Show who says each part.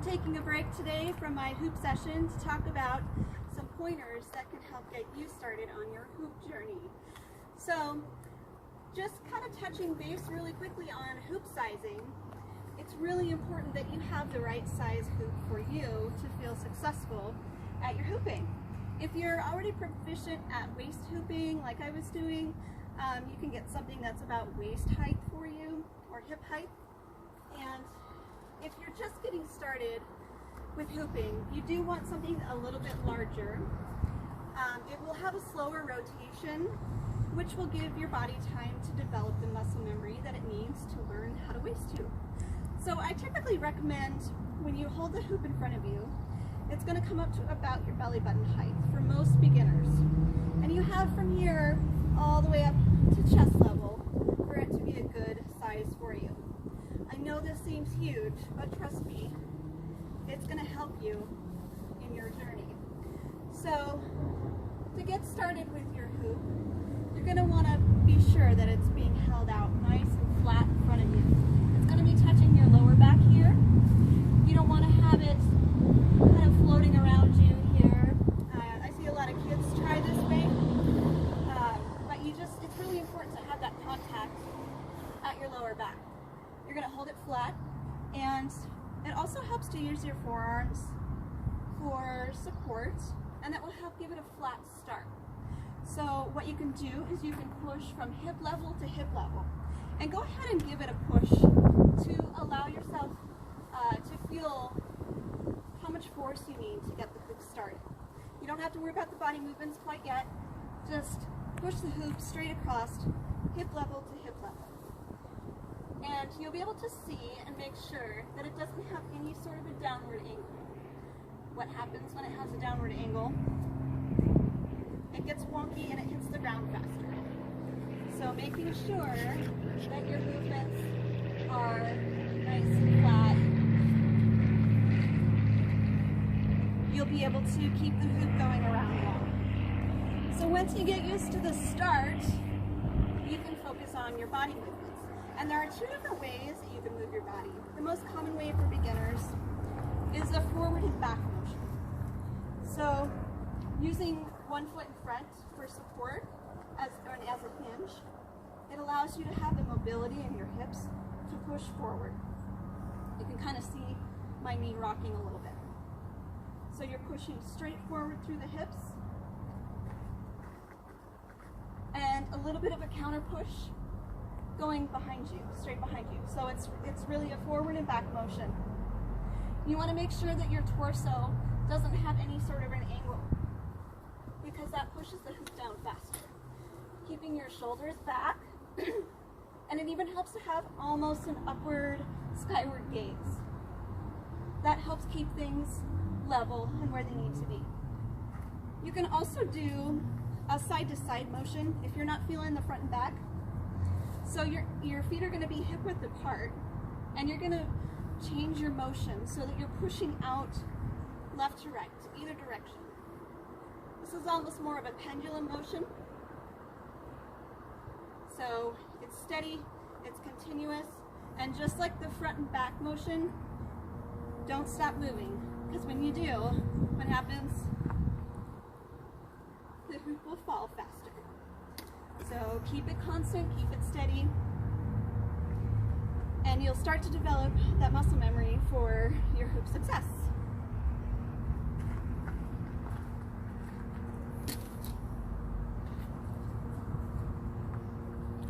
Speaker 1: taking a break today from my hoop session to talk about some pointers that can help get you started on your hoop journey. So just kind of touching base really quickly on hoop sizing, it's really important that you have the right size hoop for you to feel successful at your hooping. If you're already proficient at waist hooping like I was doing, you can get something that's about waist height for you or hip height. And if you're just getting started with hooping, you do want something a little bit larger. It will have a slower rotation, which will give your body time to develop the muscle memory that it needs to learn how to waist hoop. So I typically recommend when you hold the hoop in front of you, it's going to come up to about your belly button height for most beginners. And you have from here all the way up to chest level for it to be a good size for you. I know this seems huge, but trust me, it's going to help you in your journey. So to get started with your hoop, you're going to want to be sure that it's being held out nice and flat in front of you. It's going to be touching your lower back here. You don't want to have it kind of floating around you here. I see a lot of kids try this way, but it's really important to have that contact at your lower back. You're going to hold it flat, and it also helps to use your forearms for support, and that will help give it a flat start. So what you can do is you can push from hip level to hip level, and go ahead and give it a push to allow yourself to feel how much force you need to get the hoop started. You don't have to worry about the body movements quite yet. Just push the hoop straight across, hip level to hip level. And you'll be able to see and make sure that it doesn't have any sort of a downward angle. What happens when it has a downward angle? It gets wonky and it hits the ground faster. So making sure that your movements are nice and flat, you'll be able to keep the hoop going around long. So once you get used to the start, you can focus on your body movements. And there are two different ways that you can move your body. The most common way for beginners is a forward and back motion. So using one foot in front for support as a hinge, it allows you to have the mobility in your hips to push forward. You can kind of see my knee rocking a little bit. So you're pushing straight forward through the hips, and a little bit of a counter push going behind you, straight behind you. So it's really a forward and back motion. You want to make sure that your torso doesn't have any sort of an angle, because that pushes the hoop down faster. Keeping your shoulders back, and it even helps to have almost an upward, skyward gaze. That helps keep things level and where they need to be. You can also do a side-to-side motion if you're not feeling the front and back. So your feet are going to be hip-width apart, and you're going to change your motion so that you're pushing out left to right, to either direction. This is almost more of a pendulum motion. So it's steady, it's continuous, and just like the front and back motion, don't stop moving, because when you do, what happens? The hoop will fall faster. So keep it constant, keep it steady, and you'll start to develop that muscle memory for your hoop success.